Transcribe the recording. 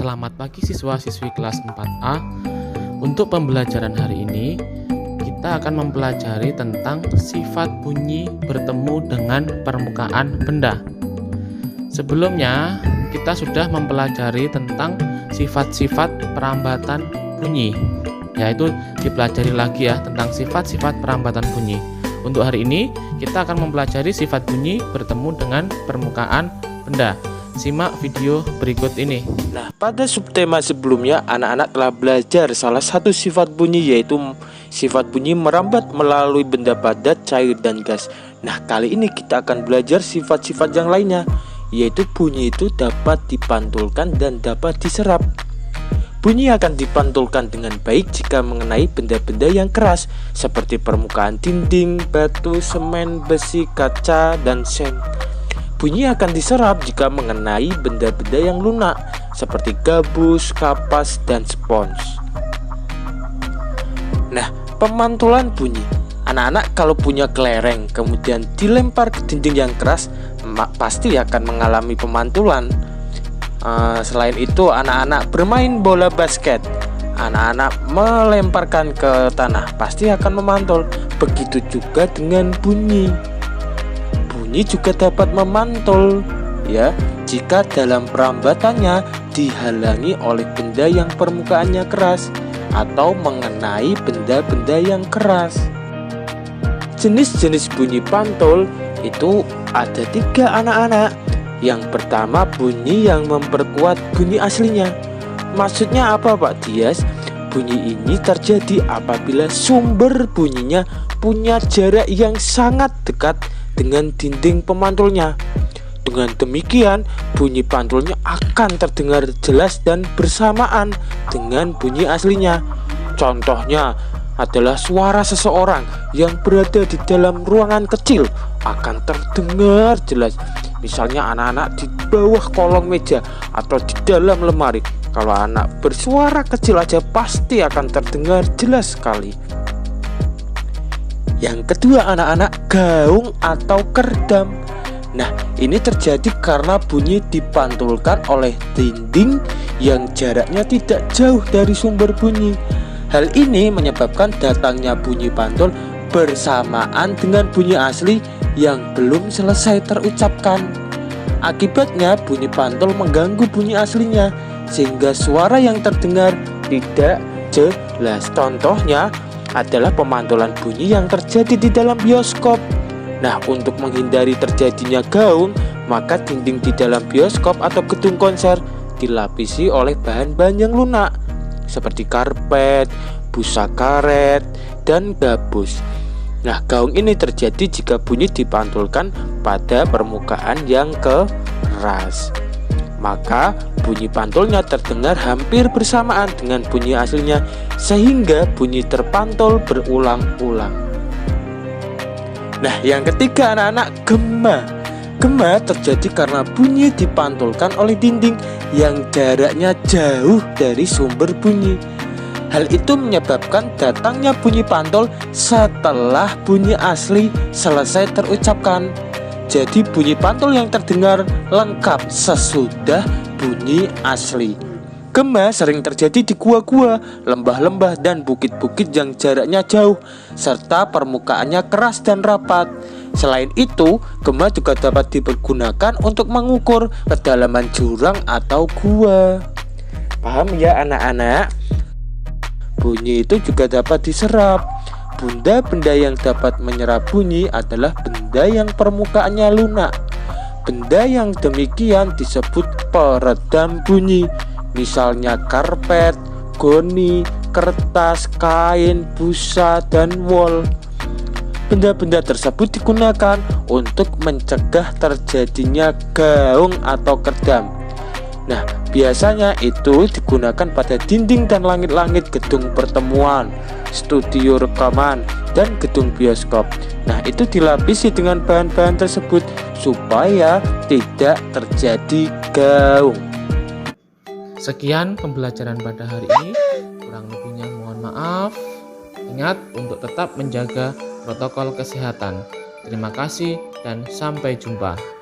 Selamat pagi siswa-siswi kelas 4A. Untuk pembelajaran hari ini, kita akan mempelajari tentang sifat bunyi bertemu dengan permukaan benda. Sebelumnya, kita sudah mempelajari tentang sifat-sifat perambatan bunyi, yaitu dipelajari lagi ya tentang sifat-sifat perambatan bunyi. Untuk hari ini, kita akan mempelajari sifat bunyi bertemu dengan permukaan benda. Simak video berikut ini. Nah, pada subtema sebelumnya, anak-anak telah belajar salah satu sifat bunyi, yaitu sifat bunyi merambat melalui benda padat, cair, dan gas. Nah, kali ini kita akan belajar sifat-sifat yang lainnya, yaitu bunyi itu dapat dipantulkan dan dapat diserap. Bunyi akan dipantulkan dengan baik jika mengenai benda-benda yang keras, seperti permukaan dinding, batu, semen, besi, kaca, dan seng. Bunyi akan diserap jika mengenai benda-benda yang lunak seperti gabus, kapas, dan spons. Nah, pemantulan bunyi. Anak-anak kalau punya kelereng kemudian dilempar ke dinding yang keras, pasti akan mengalami pemantulan. Selain itu, anak-anak bermain bola basket, anak-anak melemparkan ke tanah, pasti akan memantul. Begitu juga dengan bunyi. Bunyi juga dapat memantul ya jika dalam perambatannya dihalangi oleh benda yang permukaannya keras atau mengenai benda-benda yang keras. Jenis-jenis bunyi pantul itu ada 3 anak-anak. Yang pertama, bunyi yang memperkuat bunyi aslinya. Maksudnya apa, Pak Dias? Bunyi ini terjadi apabila sumber bunyinya punya jarak yang sangat dekat dengan dinding pemantulnya. Dengan demikian, bunyi pantulnya akan terdengar jelas dan bersamaan dengan bunyi aslinya. Contohnya adalah suara seseorang yang berada di dalam ruangan kecil akan terdengar jelas. Misalnya anak-anak di bawah kolong meja atau di dalam lemari. Kalau anak bersuara kecil aja pasti akan terdengar jelas sekali. Yang kedua, anak-anak, gaung atau kerdam. Nah, ini terjadi karena bunyi dipantulkan oleh dinding yang jaraknya tidak jauh dari sumber bunyi. Hal ini menyebabkan datangnya bunyi pantul bersamaan dengan bunyi asli yang belum selesai terucapkan. Akibatnya, bunyi pantul mengganggu bunyi aslinya sehingga suara yang terdengar tidak jelas. Contohnya adalah pemantulan bunyi yang terjadi di dalam bioskop. Nah, untuk menghindari terjadinya gaung, maka dinding di dalam bioskop atau gedung konser dilapisi oleh bahan-bahan yang lunak seperti karpet, busa karet, dan gabus. Nah, gaung ini terjadi jika bunyi dipantulkan pada permukaan yang keras. Maka bunyi pantulnya terdengar hampir bersamaan dengan bunyi aslinya, sehingga bunyi terpantul berulang-ulang. Nah, yang ketiga, anak-anak, gema. Gema terjadi karena bunyi dipantulkan oleh dinding yang jaraknya jauh dari sumber bunyi. Hal itu menyebabkan datangnya bunyi pantul setelah bunyi asli selesai terucapkan. Jadi bunyi pantul yang terdengar lengkap sesudah bunyi asli. Gema sering terjadi di gua-gua, lembah-lembah, dan bukit-bukit yang jaraknya jauh serta permukaannya keras dan rapat. Selain itu, gema juga dapat dipergunakan untuk mengukur kedalaman jurang atau gua. Paham ya anak-anak? Bunyi itu juga dapat diserap. Benda-benda yang dapat menyerap bunyi adalah benda yang permukaannya lunak. Benda yang demikian disebut peredam bunyi. Misalnya karpet, goni, kertas, kain, busa, dan wol. Benda-benda tersebut digunakan untuk mencegah terjadinya gaung atau kerdam. Nah, biasanya itu digunakan pada dinding dan langit-langit gedung pertemuan, studio rekaman, dan gedung bioskop. Nah, itu dilapisi dengan bahan-bahan tersebut supaya tidak terjadi gaung. Sekian pembelajaran pada hari ini. Kurang lebihnya mohon maaf. Ingat untuk tetap menjaga protokol kesehatan. Terima kasih dan sampai jumpa.